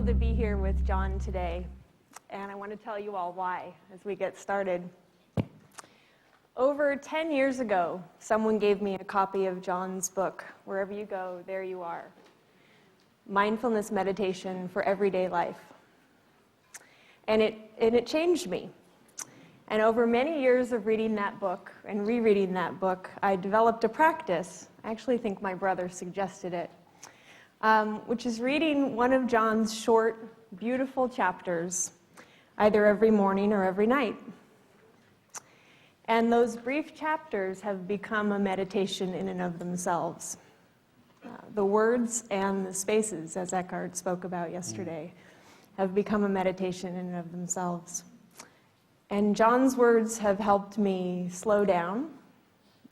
thrilled to be here with Jon today, and I want to tell you all why as we get started. Over 10 years ago, someone gave me a copy of Jon's book, Wherever You Go, There You Are, Mindfulness Meditation for Everyday Life. And it changed me. And over many years of reading that book and rereading that book, I developed a practice. I actually think my brother suggested it, which is reading one of Jon's short, beautiful chapters, either every morning or every night. And those brief chapters have become a meditation in and of themselves. The words and the spaces, as Eckhart spoke about yesterday, have become a meditation in and of themselves. And Jon's words have helped me slow down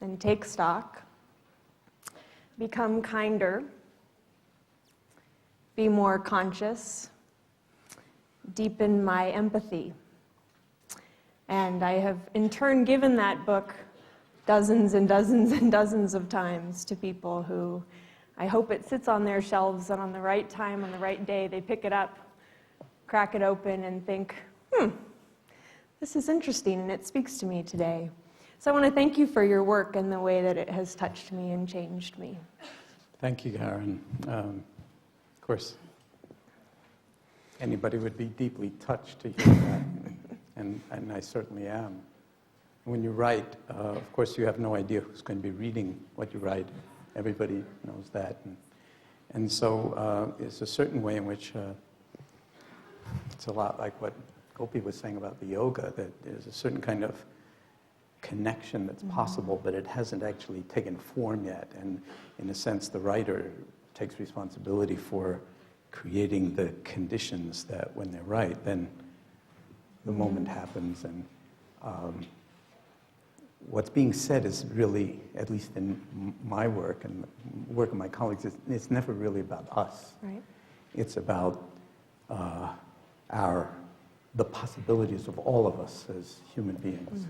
and take stock, become kinder, be more conscious, deepen my empathy. And I have in turn given that book dozens and dozens and dozens of times to people who I hope it sits on their shelves, and on the right time, on the right day, they pick it up, crack it open, and think, this is interesting, and it speaks to me today. So I want to thank you for your work and the way that it has touched me and changed me. Thank you, Karen. Of course, anybody would be deeply touched to hear that, and I certainly am. When you write, of course, you have no idea who's going to be reading what you write. Everybody knows that. And so it's a certain way in which it's a lot like what Gopi was saying about the yoga, that there's a certain kind of connection that's possible, but it hasn't actually taken form yet. And in a sense, the writer takes responsibility for creating the conditions that when they write, then the moment happens. And what's being said is really, at least in my work and the work of my colleagues, it's never really about us. Right. It's about the possibilities of all of us as human beings.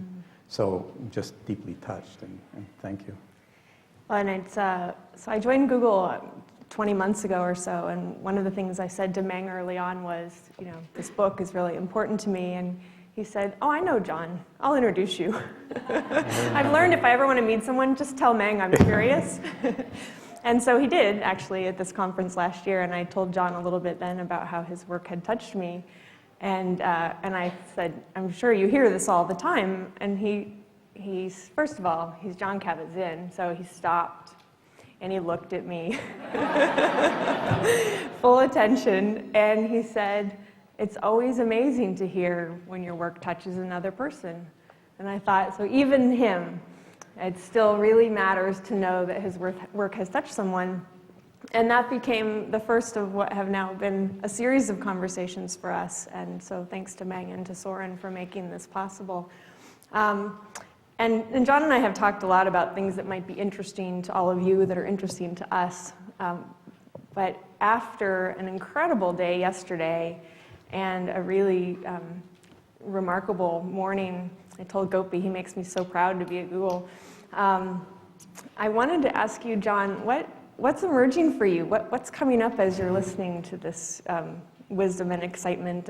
So I'm just deeply touched, and thank you. Well, and it's, so I joined Google 20 months ago or so, and one of the things I said to Meng early on was, this book is really important to me, and he said, oh, I know Jon, I'll introduce you. I've learned if I ever want to meet someone, just tell Meng I'm curious. And so he did, actually, at this conference last year, and I told Jon a little bit then about how his work had touched me. And I said, I'm sure you hear this all the time. And he's first of all, he's Jon Kabat-Zinn, so he stopped and he looked at me, full attention, and he said, it's always amazing to hear when your work touches another person. And I thought, so even him, it still really matters to know that his work has touched someone. And that became the first of what have now been a series of conversations for us. And so thanks to Meng and to Soren for making this possible. And Jon and I have talked a lot about things that might be interesting to all of you, that are interesting to us. But after an incredible day yesterday and a really remarkable morning, I told Gopi he makes me so proud to be at Google. I wanted to ask you, Jon, what's emerging for you? What's coming up as you're listening to this wisdom and excitement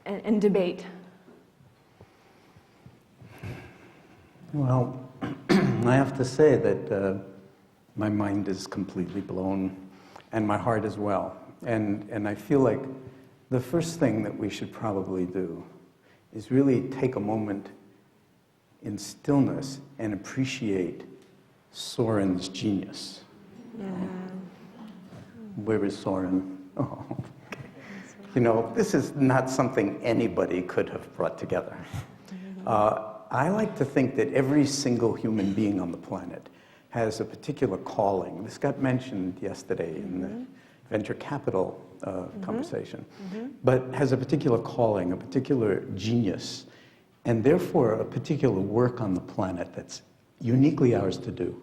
and debate? Well, I have to say that my mind is completely blown, and my heart as well. And I feel like the first thing that we should probably do is really take a moment in stillness and appreciate Soren's genius. Where is Soren? Oh. This is not something anybody could have brought together. I like to think that every single human being on the planet has a particular calling. This got mentioned yesterday in the venture capital conversation, but has a particular calling, a particular genius, and therefore a particular work on the planet that's uniquely ours to do.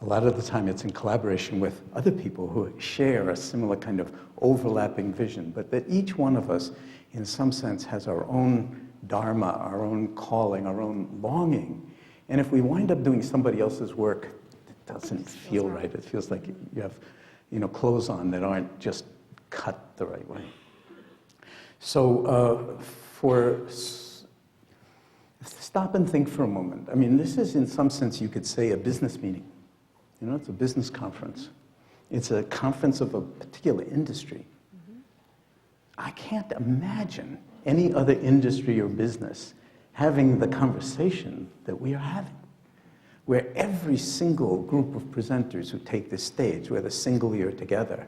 A lot of the time it's in collaboration with other people who share a similar kind of overlapping vision, but that each one of us, in some sense, has our own dharma, our own calling, our own longing. And if we wind up doing somebody else's work, it doesn't feel right. It feels like you have, clothes on that aren't just cut the right way. So stop and think for a moment. I mean, this is in some sense, you could say, a business meeting. You know, it's a business conference. It's a conference of a particular industry. I can't imagine any other industry or business having the conversation that we are having, where every single group of presenters who take this stage, whether single or together,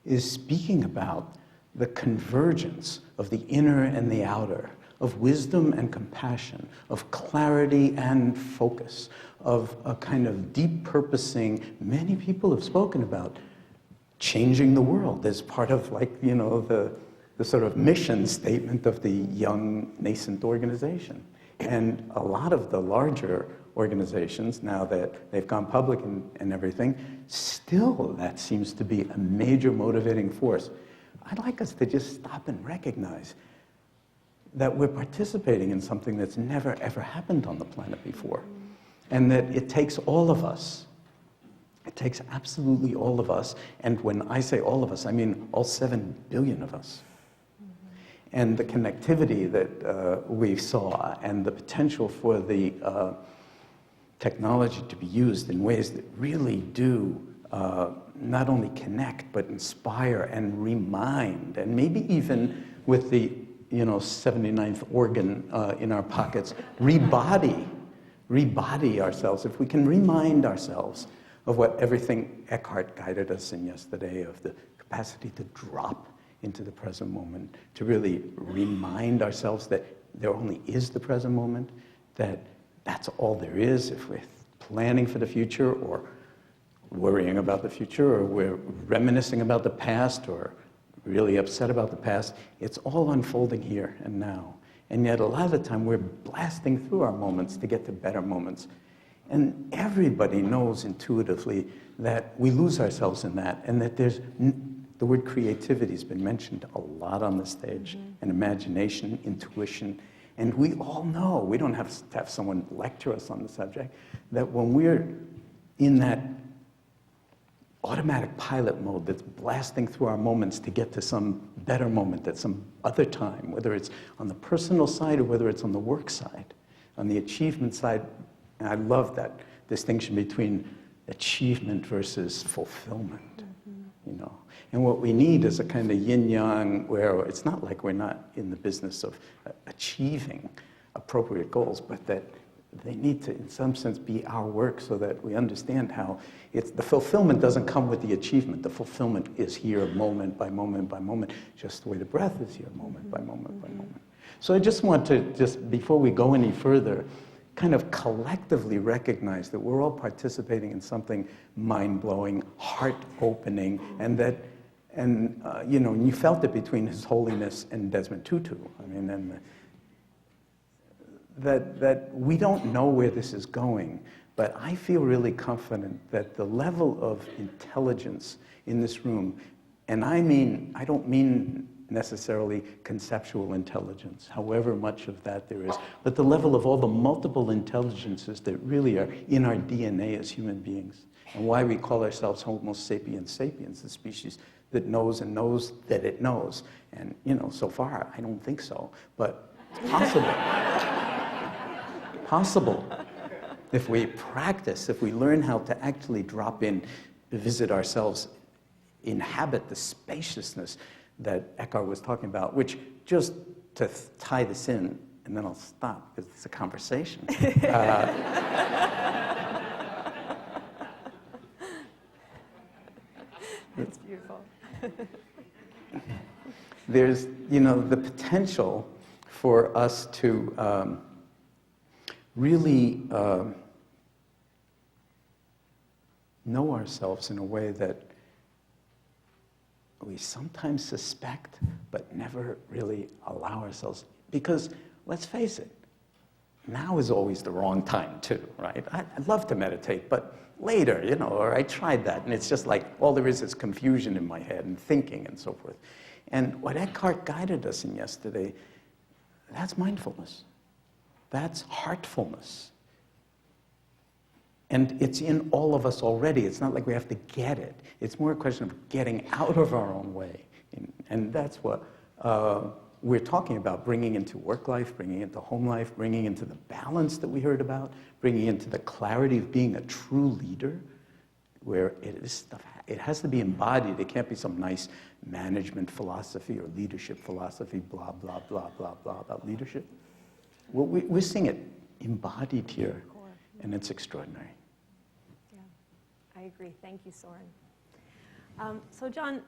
is speaking about the convergence of the inner and the outer, of wisdom and compassion, of clarity and focus, of a kind of deep purposing. Many people have spoken about changing the world as part of, like, you know, the sort of mission statement of the young nascent organization. And a lot of the larger organizations, now that they've gone public and everything, still that seems to be a major motivating force. I'd like us to just stop and recognize that we're participating in something that's never ever happened on the planet before. And that it takes all of us. It takes absolutely all of us. And when I say all of us, I mean all 7 billion of us. And the connectivity that we saw and the potential for the technology to be used in ways that really do not only connect, but inspire and remind, and maybe even with the 79th organ in our pockets, rebody ourselves. If we can remind ourselves of what everything Eckhart guided us in yesterday, of the capacity to drop into the present moment, to really remind ourselves that there only is the present moment, that that's all there is. If we're planning for the future or worrying about the future, or we're reminiscing about the past or really upset about the past, it's all unfolding here and now. And yet a lot of the time we're blasting through our moments to get to better moments. And everybody knows intuitively that we lose ourselves in that, and that the word creativity has been mentioned a lot on the stage, and imagination, intuition. And we all know, we don't have to have someone lecture us on the subject, that when we're in that automatic pilot mode that's blasting through our moments to get to some better moment at some other time, whether it's on the personal side or whether it's on the work side, on the achievement side. And I love that distinction between achievement versus fulfillment, you know. And what we need is a kind of yin-yang where it's not like we're not in the business of achieving appropriate goals, but that they need to, in some sense, be our work so that we understand how the fulfillment doesn't come with the achievement. The fulfillment is here moment by moment by moment, just the way the breath is here moment by moment by moment. So I just want to, before we go any further, kind of collectively recognize that we're all participating in something mind-blowing, heart-opening, and that, and you felt it between His Holiness and Desmond Tutu. I mean, and that we don't know where this is going, but I feel really confident that the level of intelligence in this room, and I don't mean necessarily conceptual intelligence, however much of that there is, but the level of all the multiple intelligences that really are in our DNA as human beings, and why we call ourselves Homo sapiens sapiens, the species that knows and knows that it knows. And, so far, I don't think so, but it's possible. Possible. If we practice, if we learn how to actually drop in, visit ourselves, inhabit the spaciousness that Eckhart was talking about, which, just to tie this in, and then I'll stop because it's a conversation. It's beautiful. There's, the potential for us to really know ourselves in a way that we sometimes suspect, but never really allow ourselves. Because, let's face it, now is always the wrong time too, right? I'd love to meditate, but later, or I tried that, and it's just like all there is confusion in my head and thinking and so forth. And what Eckhart guided us in yesterday, that's mindfulness. That's heartfulness. And it's in all of us already. It's not like we have to get it. It's more a question of getting out of our own way And that's what we're talking about, bringing into work life, bringing into home life, bringing into the balance that we heard about, bringing into the clarity of being a true leader, where it has to be embodied. It can't be some nice management philosophy or leadership philosophy, blah, blah, blah, blah, blah, about leadership. Well, we're seeing it embodied here, and it's extraordinary. Yeah, I agree. Thank you, Soren. So, Jon,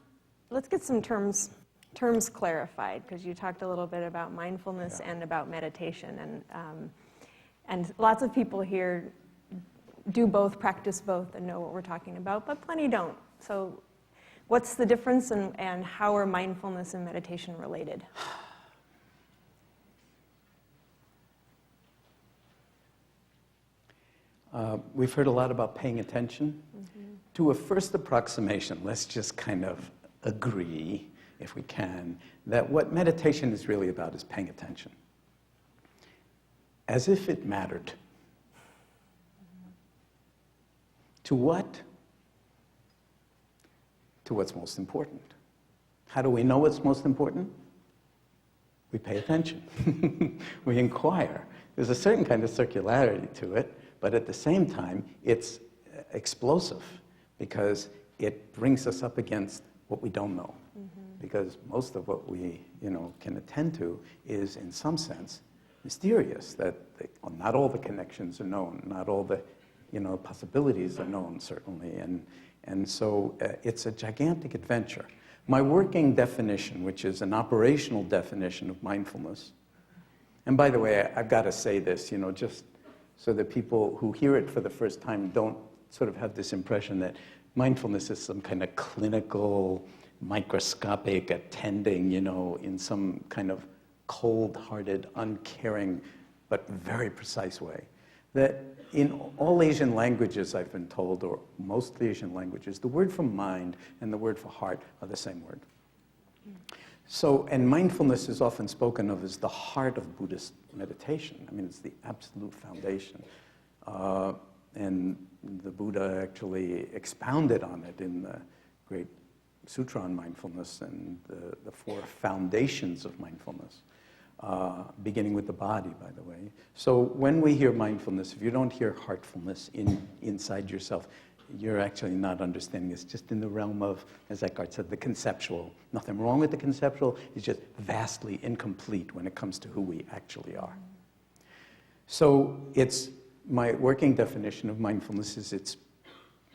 let's get some terms clarified, because you talked a little bit about mindfulness and about meditation, and lots of people here do both, practice both, and know what we're talking about, but plenty don't. So what's the difference, and how are mindfulness and meditation related? We've heard a lot about paying attention. To a first approximation, let's just kind of agree, if we can, that what meditation is really about is paying attention. As if it mattered. To what? To what's most important. How do we know what's most important? We pay attention. We inquire. There's a certain kind of circularity to it, but at the same time, it's explosive because it brings us up against what we don't know. Because most of what we, can attend to is, in some sense, mysterious. That not all the connections are known, not all the possibilities are known, certainly. And so it's a gigantic adventure. My working definition, which is an operational definition of mindfulness, and by the way, I've got to say this, just so that people who hear it for the first time don't sort of have this impression that mindfulness is some kind of clinical, microscopic attending, in some kind of cold-hearted, uncaring, but very precise way. That in all Asian languages, I've been told, or most Asian languages, the word for mind and the word for heart are the same word. So, and mindfulness is often spoken of as the heart of Buddhist meditation. I mean, it's the absolute foundation. And the Buddha actually expounded on it in the great Sutra on Mindfulness and the 4 foundations of mindfulness. Beginning with the body, by the way. So when we hear mindfulness, if you don't hear heartfulness inside yourself, you're actually not understanding. It's just in the realm of, as Eckhart said, the conceptual. Nothing wrong with the conceptual. It's just vastly incomplete when it comes to who we actually are. So it's my working definition of mindfulness is it's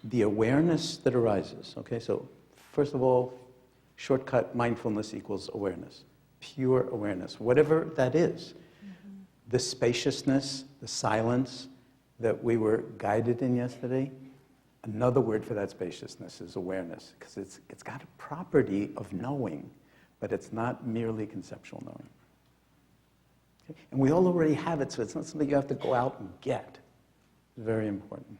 the awareness that arises. Okay, so first of all, shortcut, mindfulness equals awareness. Pure awareness, whatever that is. The spaciousness, the silence that we were guided in yesterday, another word for that spaciousness is awareness, because it's got a property of knowing, but it's not merely conceptual knowing. Okay? And we all already have it, so it's not something you have to go out and get. It's very important.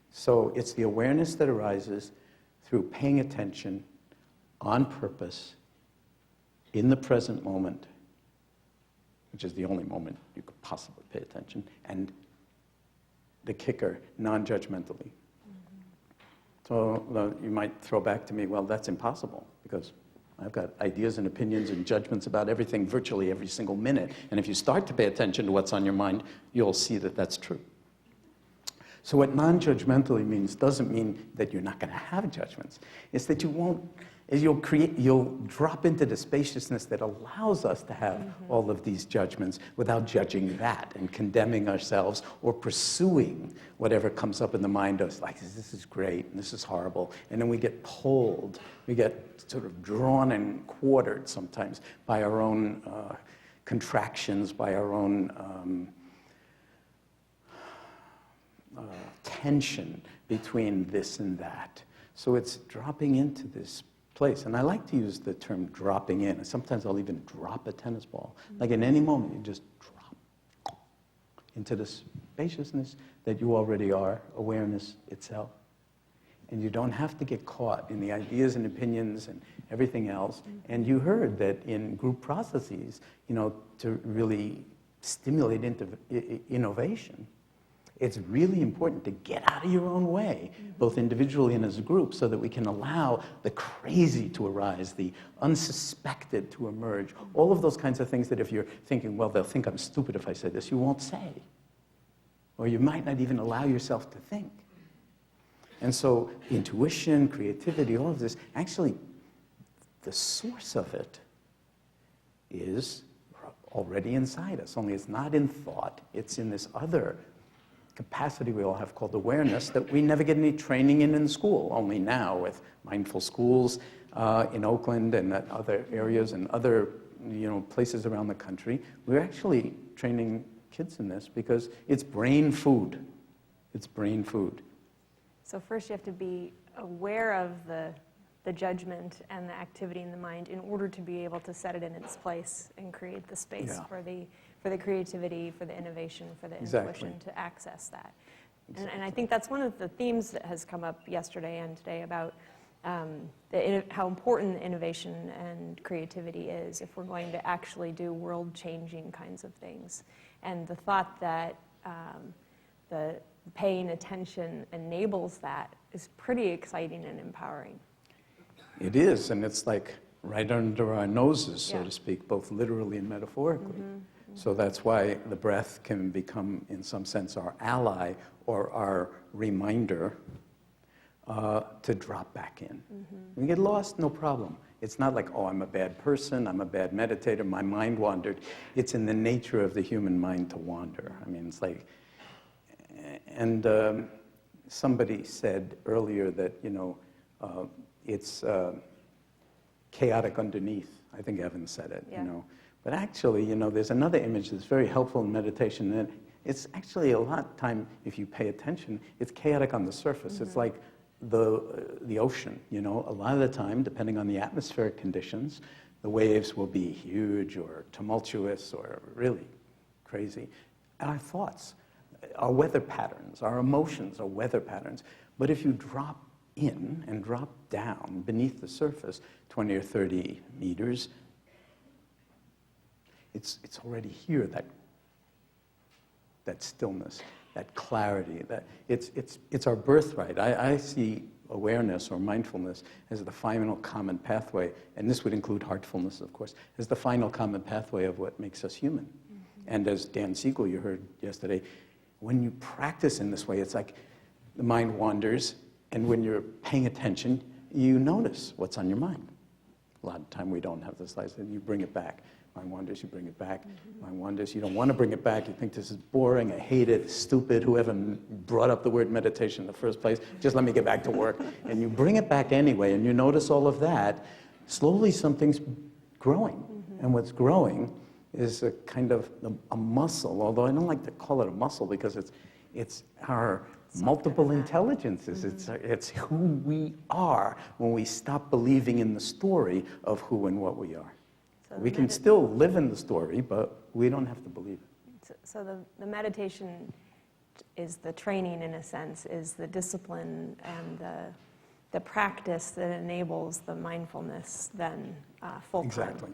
So it's the awareness that arises through paying attention on purpose in the present moment, which is the only moment you could possibly pay attention, and the kicker, non-judgmentally. So you might throw back to me, well, that's impossible, because I've got ideas and opinions and judgments about everything virtually every single minute, and if you start to pay attention to what's on your mind, you'll see that that's true. So what non-judgmentally means doesn't mean that you're not going to have judgments. It's that you won't, you'll drop into the spaciousness that allows us to have all of these judgments without judging that and condemning ourselves or pursuing whatever comes up in the mind of us, like, this is great and this is horrible. And then we get pulled, we get sort of drawn and quartered sometimes by our own contractions, by our own tension between this and that. So it's dropping into this place. And I like to use the term dropping in. Sometimes I'll even drop a tennis ball. Like in any moment, you just drop into the spaciousness that you already are, awareness itself. And you don't have to get caught in the ideas and opinions and everything else. And you heard that in group processes, to really stimulate into innovation, It's really important to get out of your own way, both individually and as a group, so that we can allow the crazy to arise, the unsuspected to emerge, all of those kinds of things that if you're thinking, well, they'll think I'm stupid if I say this, you won't say. Or you might not even allow yourself to think. And so intuition, creativity, all of this, actually, the source of it is already inside us, only it's not in thought, it's in this other capacity we all have called awareness that we never get any training in school. Only now with mindful schools in Oakland and other areas and other places around the country, we're actually training kids in this because it's brain food. It's brain food. So first you have to be aware of the judgment and the activity in the mind in order to be able to set it in its place and create the space for the creativity, for the innovation, for the intuition to access that. Exactly. And I think that's one of the themes that has come up yesterday and today about how important innovation and creativity is if we're going to actually do world-changing kinds of things. And the thought that the paying attention enables that is pretty exciting and empowering. It is, and it's like right under our noses, so to speak, both literally and metaphorically. So that's why the breath can become, in some sense, our ally or our reminder to drop back in. When you get lost, no problem. It's not like, oh, I'm a bad person, I'm a bad meditator, my mind wandered. It's in the nature of the human mind to wander. I mean, it's like, and somebody said earlier that, it's chaotic underneath. I think Evan said it, But actually, there's another image that's very helpful in meditation, and it's actually a lot of time, if you pay attention, it's chaotic on the surface. It's like the ocean, a lot of the time, depending on the atmospheric conditions, the waves will be huge or tumultuous or really crazy. And our thoughts, our weather patterns, our emotions are weather patterns. But if you drop in and drop down beneath the surface 20 or 30 meters, it's already here, that stillness, that clarity, that it's our birthright. I see awareness or mindfulness as the final common pathway, and this would include heartfulness, of course, as the final common pathway of what makes us human. And as Dan Siegel, you heard yesterday, when you practice in this way, it's like the mind wanders, and when you're paying attention, you notice what's on your mind. A lot of time we don't have this license, you bring it back. Mind wanders, you bring it back. Mind wanders, you don't want to bring it back. You think this is boring, I hate it, stupid, whoever brought up the word meditation in the first place, just let me get back to work. And you bring it back anyway, and you notice all of that. Slowly something's growing. And what's growing is a kind of a muscle, although I don't like to call it a muscle because it's our multiple intelligences. It's who we are when we stop believing in the story of who and what we are. So we can still live in the story, but we don't have to believe it. So the meditation is the training, in a sense, is the discipline and the practice that enables the mindfulness then full-time. Exactly.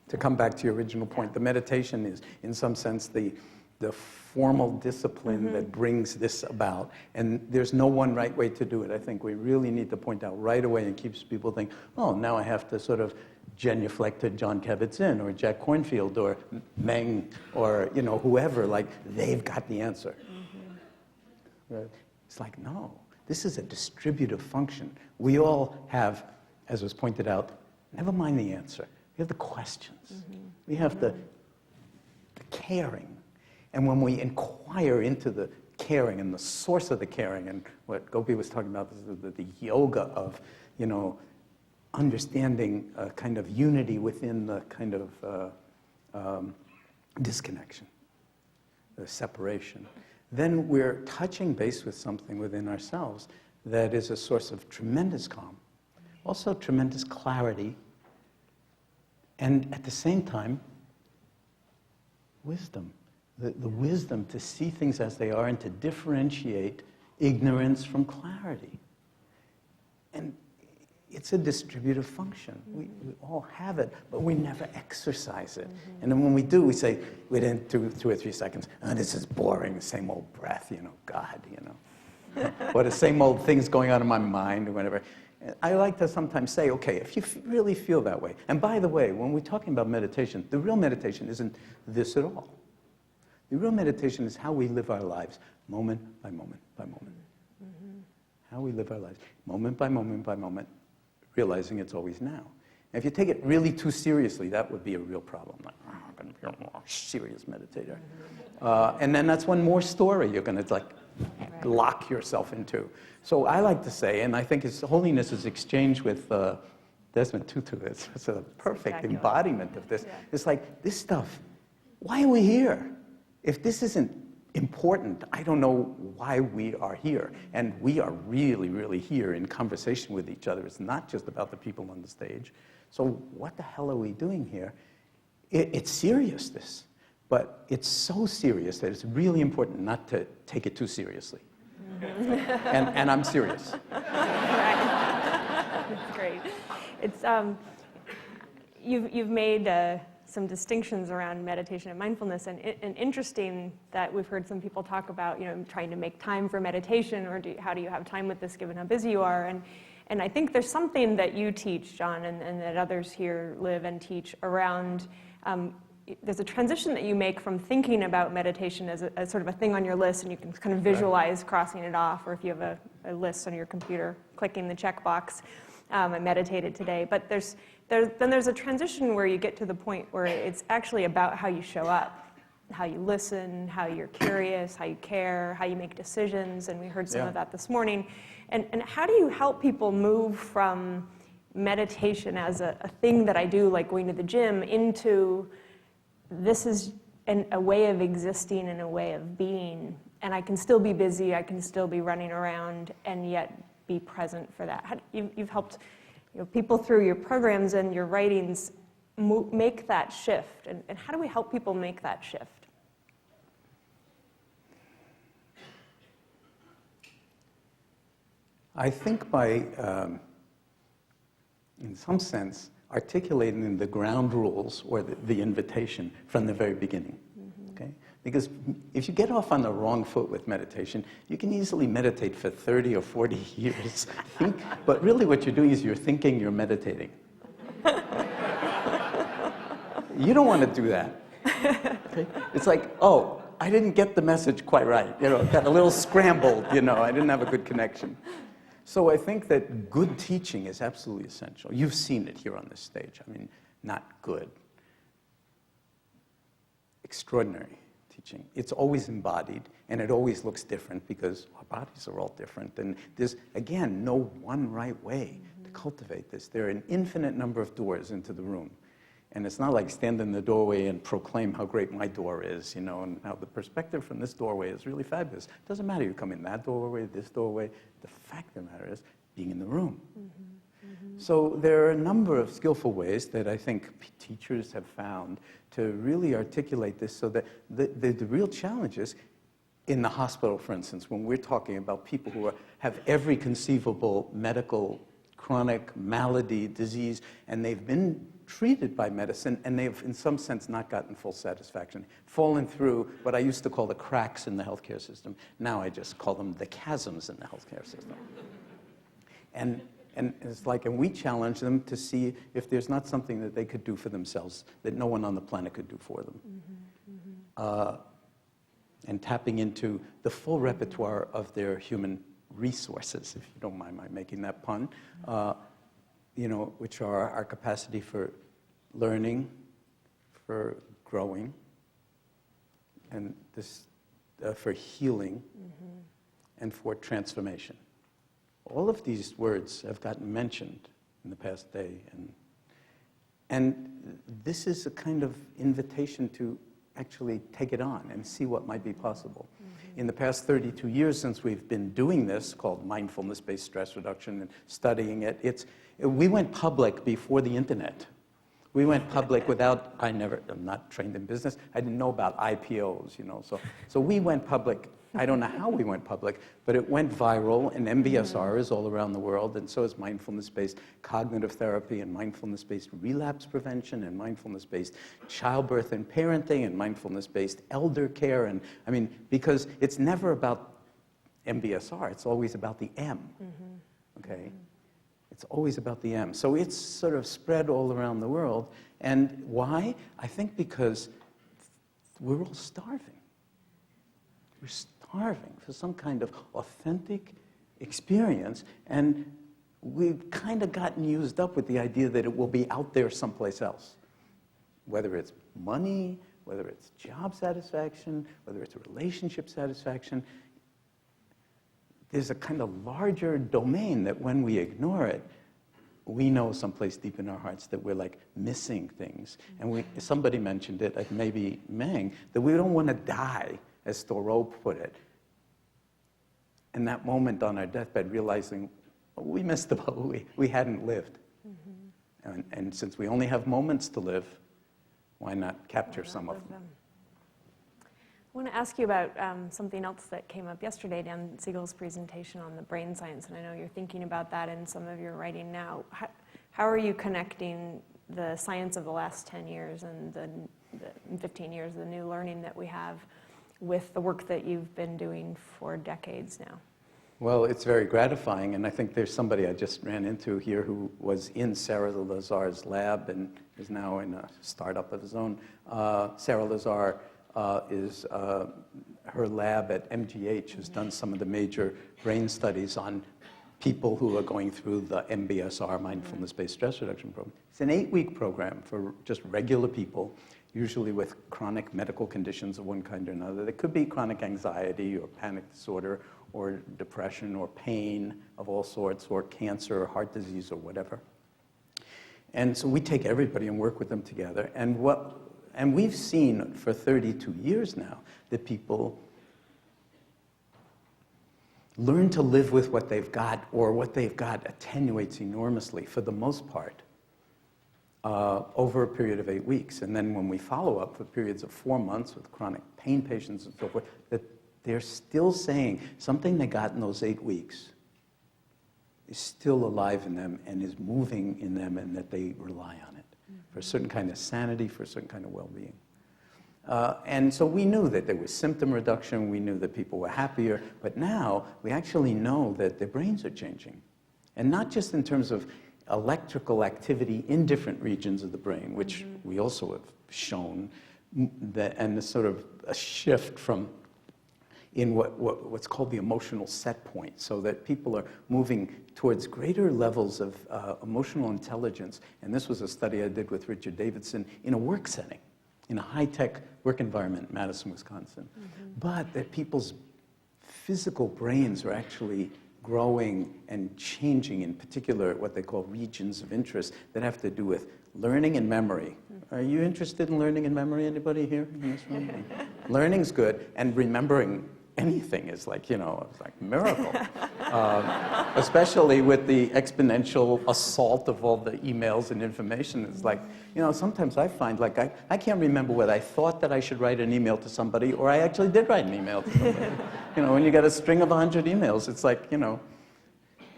To come back to your original point, the meditation is, in some sense, the formal discipline that brings this about. And there's no one right way to do it. I think we really need to point out right away and keeps people thinking, oh, now I have to sort of genuflect to Jon Kabat-Zinn or Jack Kornfield or Meng or, whoever, like they've got the answer. It's like, no, this is a distributive function. We all have, as was pointed out, never mind the answer. We have the questions. We have the caring. And when we inquire into the caring and the source of the caring, and what Gopi was talking about, the yoga of, understanding a kind of unity within the kind of disconnection, the separation, then we're touching base with something within ourselves that is a source of tremendous calm, also tremendous clarity, and at the same time, wisdom. The wisdom to see things as they are and to differentiate ignorance from clarity. And it's a distributive function. We all have it, but we never exercise it. And then when we do, we say, within 2 or 3 seconds, oh, this is boring, same old breath, God, or the same old things going on in my mind or whatever. I like to sometimes say, okay, if you really feel that way, and by the way, when we're talking about meditation, the real meditation isn't this at all. The real meditation is how we live our lives, moment by moment by moment. How we live our lives, moment by moment by moment, realizing it's always now. And if you take it really too seriously, that would be a real problem. Like, oh, I'm going to be a more serious meditator. And then that's one more story you're going to lock yourself into. So I like to say, and I think His Holiness' exchange with Desmond Tutu is a perfect embodiment of this. Yeah. It's like, this stuff, why are we here? If this isn't important, I don't know why we are here. And we are really, really here in conversation with each other. It's not just about the people on the stage. So what the hell are we doing here? It's serious, this. But it's so serious that it's really important not to take it too seriously. And I'm serious. That's great. It's, you've made some distinctions around meditation and mindfulness, and interesting that we've heard some people talk about, trying to make time for meditation, or how do you have time with this given how busy you are? And I think there's something that you teach, Jon, and that others here live and teach around. There's a transition that you make from thinking about meditation as sort of a thing on your list, and you can kind of visualize crossing it off, or if you have a list on your computer, clicking the checkbox. I meditated today, but then there's a transition where you get to the point where it's actually about how you show up, how you listen, how you're curious, how you care, how you make decisions, and we heard some of that this morning. And how do you help people move from meditation as a thing that I do, like going to the gym, into this is a way of existing and a way of being, and I can still be busy, I can still be running around, and yet be present for that. You've helped people through your programs and your writings make that shift, and how do we help people make that shift? I think by, in some sense, articulating the ground rules or the invitation from the very beginning. Okay? Because if you get off on the wrong foot with meditation, you can easily meditate for 30 or 40 years. But really what you're doing is you're thinking you're meditating. You don't want to do that. Okay? It's like, oh, I didn't get the message quite right. Got a little scrambled, I didn't have a good connection. So I think that good teaching is absolutely essential. You've seen it here on this stage. I mean, not good. Extraordinary teaching. It's always embodied, and it always looks different because our bodies are all different. And there's, again, no one right way to cultivate this. There are an infinite number of doors into the room. And it's not like stand in the doorway and proclaim how great my door is, and how the perspective from this doorway is really fabulous. It doesn't matter you come in that doorway, this doorway. The fact of the matter is being in the room. So there are a number of skillful ways that I think teachers have found to really articulate this, so that the real challenge is in the hospital, for instance, when we're talking about people who have every conceivable medical, chronic malady, disease, and they've been treated by medicine, and they've, in some sense, not gotten full satisfaction, fallen through what I used to call the cracks in the healthcare system. Now I just call them the chasms in the healthcare system. And it's like, and we challenge them to see if there's not something that they could do for themselves that no one on the planet could do for them. And tapping into the full repertoire of their human resources, if you don't mind my making that pun, which are our capacity for learning, for growing, and for healing, and for transformation. All of these words have gotten mentioned in the past day, and this is a kind of invitation to actually take it on and see what might be possible. In the past 32 years since we've been doing this, called mindfulness-based stress reduction, and studying it, we went public before the internet. We went public without, I'm not trained in business. I didn't know about IPOs, you know. So we went public. I don't know how we went public, but it went viral, and MBSR is all around the world, and so is mindfulness-based cognitive therapy, and mindfulness-based relapse prevention, and mindfulness-based childbirth and parenting, and mindfulness-based elder care. And I mean, because it's never about MBSR, it's always about the M, okay? It's always about the M. So it's sort of spread all around the world. And why? I think because we're all starving. We're starving for some kind of authentic experience, and we've kind of gotten used up with the idea that it will be out there someplace else. Whether it's money, whether it's job satisfaction, whether it's relationship satisfaction, there's a kind of larger domain that when we ignore it, we know someplace deep in our hearts that we're like missing things. And somebody mentioned it, like maybe Meng, that we don't want to die, as Thoreau put it. In that moment on our deathbed, realizing we missed the boat, we hadn't lived. And since we only have moments to live, why not capture some of them? I want to ask you about something else that came up yesterday, Dan Siegel's presentation on the brain science, and I know you're thinking about that in some of your writing now. How are you connecting the science of the last 10 years and the 15 years, the new learning that we have, with the work that you've been doing for decades now? Well, it's very gratifying, and I think there's somebody I just ran into here who was in Sarah Lazar's lab and is now in a startup of his own. Sarah Lazar is her lab at MGH has done some of the major brain studies on people who are going through the MBSR, mindfulness-based stress reduction program. It's an 8-week program for just regular people, usually with chronic medical conditions of one kind or another. It could be chronic anxiety or panic disorder or depression or pain of all sorts, or cancer or heart disease or whatever. And so we take everybody and work with them together. And we've seen for 32 years now that people learn to live with what they've got, or what they've got attenuates enormously for the most part over a period of 8 weeks. And then when we follow up for periods of 4 months with chronic pain patients and so forth, that they're still saying something they got in those 8 weeks is still alive in them and is moving in them, and that they rely on it for a certain kind of sanity, for a certain kind of well-being. And so we knew that there was symptom reduction, we knew that people were happier, but now we actually know that their brains are changing. And not just in terms of electrical activity in different regions of the brain, which we also have shown, that, and this sort of a shift from in what's called the emotional set point, so that people are moving towards greater levels of emotional intelligence. And this was a study I did with Richard Davidson in a work setting, in a high-tech work environment in Madison, Wisconsin. But that people's physical brains are actually growing and changing, in particular what they call regions of interest that have to do with learning and memory. Are you interested in learning and memory, anybody here in this room? Learning's good, and remembering anything is like, you know, it's like a miracle. Especially with the exponential assault of all the emails and information. It's like, you know, sometimes I find like I can't remember whether I thought that I should write an email to somebody or I actually did write an email to somebody. You know, when you get a string of 100 emails, it's like, you know,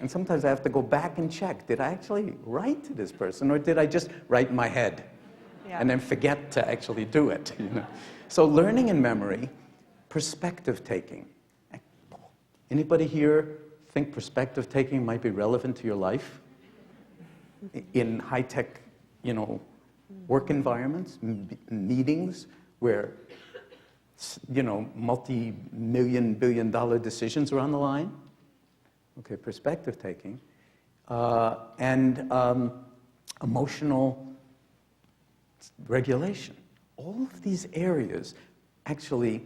and sometimes I have to go back and check, did I actually write to this person, or did I just write in my head and then forget to actually do it? You know? So learning and memory, perspective taking. Anybody here think perspective taking might be relevant to your life in high-tech, you know, work environments, meetings where, you know, multi-million, billion-dollar decisions are on the line? Okay, perspective taking. And emotional regulation. All of these areas actually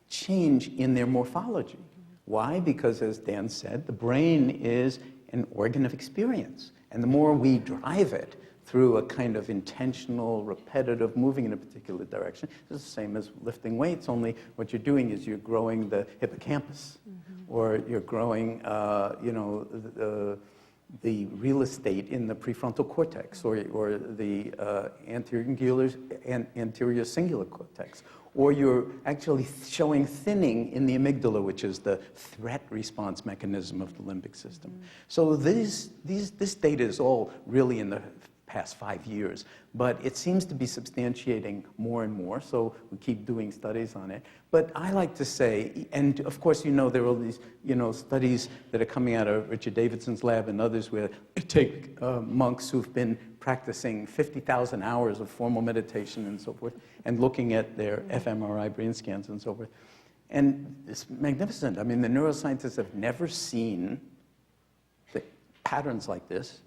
change in their morphology. Why? Because, as Dan said, the brain is an organ of experience. And the more we drive it through a kind of intentional, repetitive, moving in a particular direction, it's the same as lifting weights, only what you're doing is you're growing the hippocampus, or you're growing, you know, the real estate in the prefrontal cortex, or the anterior cingulate cortex, or you're actually showing thinning in the amygdala, which is the threat response mechanism of the limbic system. So this data is all really in the past 5 years, but it seems to be substantiating more and more, so we keep doing studies on it. But I like to say, and of course, there are all these, studies that are coming out of Richard Davidson's lab and others where they take monks who've been practicing 50,000 hours of formal meditation and so forth, and looking at their fMRI brain scans and so forth. And it's magnificent. I mean, the neuroscientists have never seen patterns like this,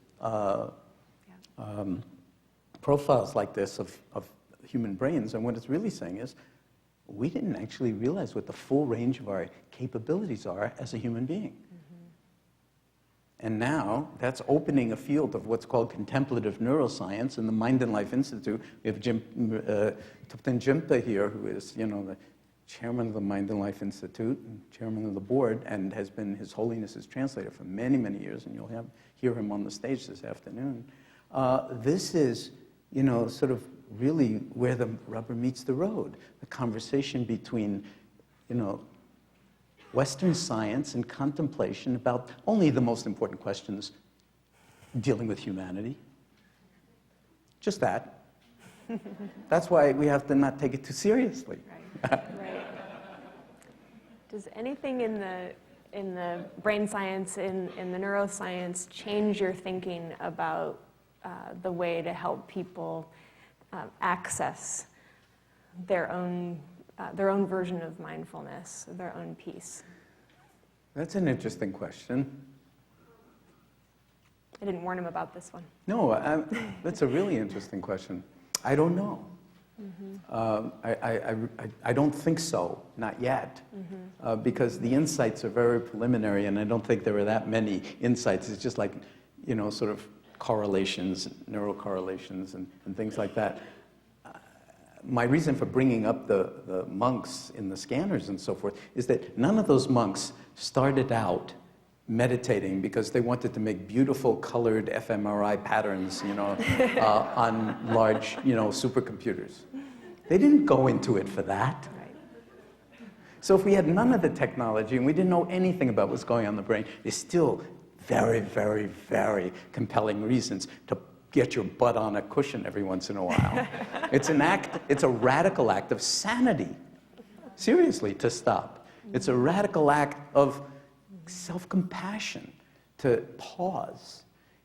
profiles like this of human brains, and what it's really saying is we didn't actually realize what the full range of our capabilities are as a human being. And now that's opening a field of what's called contemplative neuroscience. In the Mind and Life Institute, we have Thupten Jinpa here, who is the chairman of the Mind and Life Institute, and chairman of the board, and has been His Holiness's translator for many, many years, and you'll hear him on the stage this afternoon. This is, sort of really where the rubber meets the road. The conversation between, Western science and contemplation about only the most important questions dealing with humanity. Just that. That's why we have to not take it too seriously. Right. Does anything in the brain science, in the neuroscience, change your thinking about the way to help people access their own version of mindfulness, their own peace? That's an interesting question. I didn't warn him about this one. No, that's a really interesting question. I don't know. I don't think so, not yet, because the insights are very preliminary, and I don't think there are that many insights. It's just like, sort of correlations, neurocorrelations, and things like that. My reason for bringing up the monks in the scanners and so forth is that none of those monks started out meditating because they wanted to make beautiful colored fMRI patterns, on large, supercomputers. They didn't go into it for that. So if we had none of the technology and we didn't know anything about what's going on in the brain, there's still very, very, very compelling reasons to get your butt on a cushion every once in a while. It's a radical act of sanity, seriously, to stop. It's a radical act of self-compassion, to pause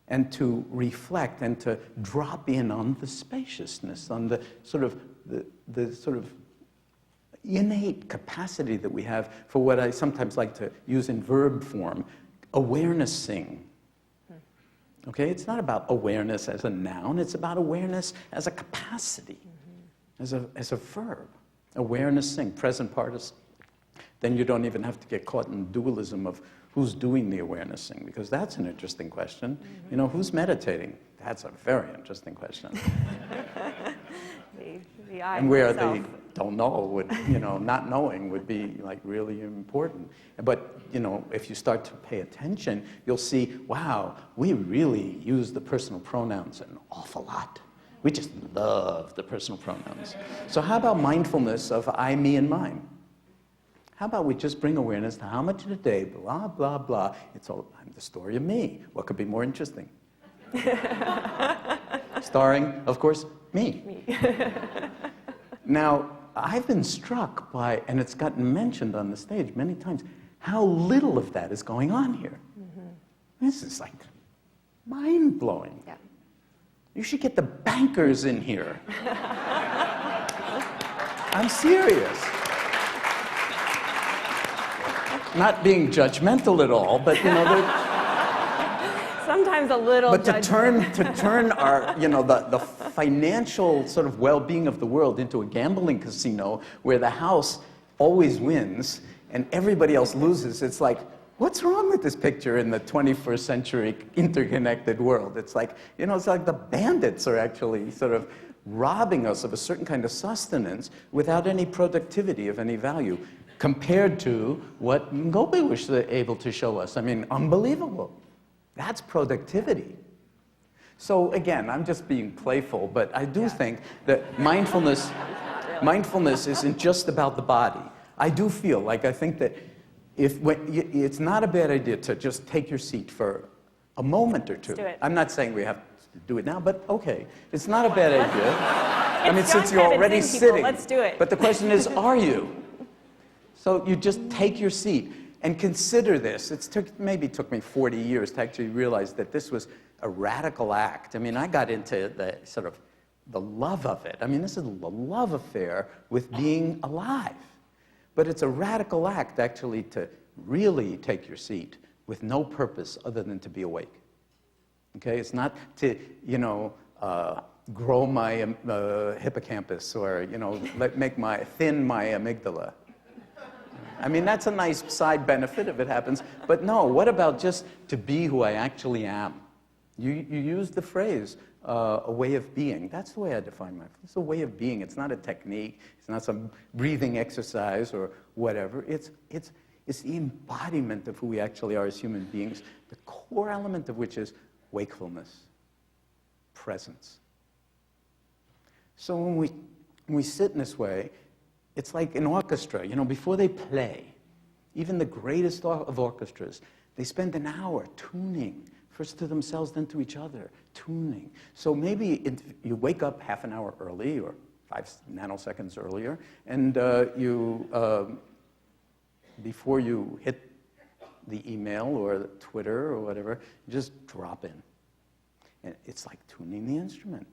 and to reflect and to drop in on the spaciousness, on the sort of innate capacity that we have for what I sometimes like to use in verb form, awarenessing. Okay, it's not about awareness as a noun, it's about awareness as a capacity, as a verb. Awarenessing, present participle. Then you don't even have to get caught in dualism of who's doing the awarenessing, because that's an interesting question. Who's meditating? That's a very interesting question. the I and where itself. they don't know would, not knowing would be like really important. But, if you start to pay attention, you'll see, wow, we really use the personal pronouns an awful lot. We just love the personal pronouns. So how about mindfulness of I, me, and mine? How about we just bring awareness to how much of the day, blah, blah, blah. It's all, I'm the story of me. What could be more interesting? Starring, of course, me. Now, I've been struck by, and it's gotten mentioned on the stage many times, how little of that is going on here. This is like mind-blowing. Yeah. You should get the bankers in here. I'm serious. Not being judgmental at all, but Sometimes a little. But to turn our, the financial sort of well-being of the world into a gambling casino where the house always wins and everybody else loses, it's like, what's wrong with this picture in the 21st century interconnected world? It's like, it's like the bandits are actually sort of robbing us of a certain kind of sustenance without any productivity of any value, compared to what Ngobe was able to show us. I mean, unbelievable. That's productivity. So again, I'm just being playful, but I do think that mindfulness isn't just about the body. I do feel like I think that it's not a bad idea to just take your seat for a moment or two. Let's do it. I'm not saying we have to do it now, but okay, it's not a bad idea. I mean, Jon since you're already Kabat-Zinn, people. sitting. Let's do it. But the question is, are you? So you just take your seat and consider this. Maybe took me 40 years to actually realize that this was a radical act. I mean, I got into the sort of the love of it. I mean, this is a love affair with being alive. But it's a radical act, actually, to really take your seat with no purpose other than to be awake. Okay? It's not to, grow my hippocampus or, thin my amygdala. I mean, that's a nice side benefit if it happens. But no, what about just to be who I actually am? You use the phrase, a way of being. That's the way I define mindfulness. It's a way of being. It's not a technique. It's not some breathing exercise or whatever. It's the embodiment of who we actually are as human beings, the core element of which is wakefulness, presence. So when we sit in this way, it's like an orchestra. Before they play, even the greatest of orchestras, they spend an hour tuning, first to themselves, then to each other, tuning. So maybe you wake up half an hour early or 5 nanoseconds earlier, and before you hit the email or the Twitter or whatever, you just drop in. And it's like tuning the instrument,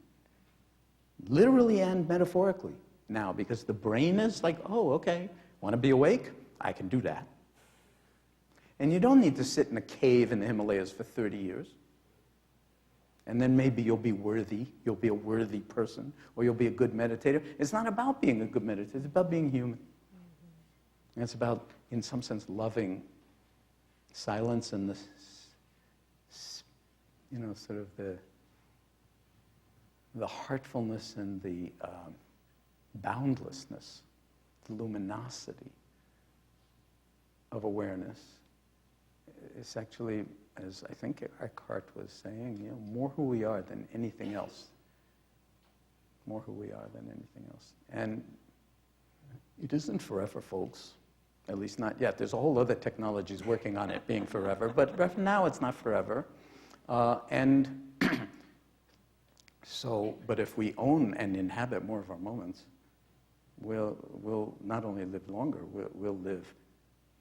literally and metaphorically. Now, because the brain is like, oh, okay, want to be awake? I can do that. And you don't need to sit in a cave in the Himalayas for 30 years. And then maybe you'll be worthy, you'll be a worthy person, or you'll be a good meditator. It's not about being a good meditator, it's about being human. And it's about, in some sense, loving silence and sort of the heartfulness and the boundlessness, the luminosity of awareness. It's actually, as I think Eckhart was saying, more who we are than anything else. More who we are than anything else. And it isn't forever, folks. At least not yet. There's a whole other technologies working on it being forever, but for now it's not forever. But if we own and inhabit more of our moments, we'll not only live longer, we'll live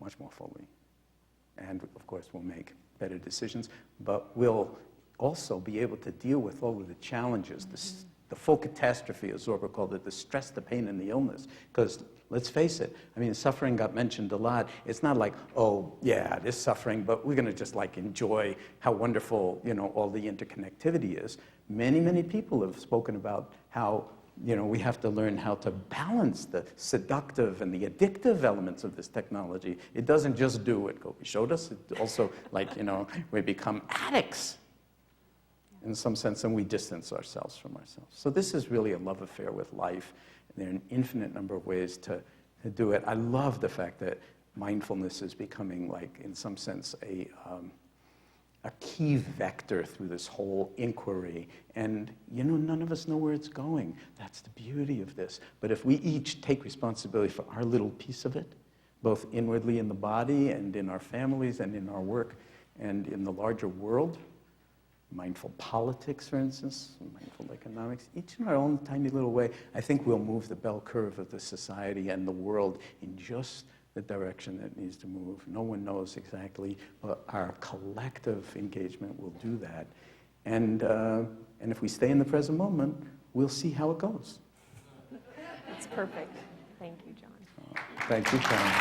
much more fully. And of course, we'll make better decisions, but we'll also be able to deal with all of the challenges, the full catastrophe, as Zorba called it, the stress, the pain, and the illness. Because let's face it, I mean, suffering got mentioned a lot. It's not like, oh, yeah, there's suffering, but we're going to just enjoy how wonderful, all the interconnectivity is. Many, many people have spoken about how, we have to learn how to balance the seductive and the addictive elements of this technology. It doesn't just do what Gopi showed us. It also, we become addicts in some sense, and we distance ourselves from ourselves. So this is really a love affair with life. And there are an infinite number of ways to do it. I love the fact that mindfulness is becoming, in some sense, a key vector through this whole inquiry. And, none of us know where it's going. That's the beauty of this. But if we each take responsibility for our little piece of it, both inwardly in the body and in our families and in our work and in the larger world, mindful politics, for instance, mindful economics, each in our own tiny little way, I think we'll move the bell curve of the society and the world in just the direction that it needs to move. No one knows exactly, but our collective engagement will do that. And if we stay in the present moment, we'll see how it goes. That's perfect. Thank you, Jon. Thank you, Karen.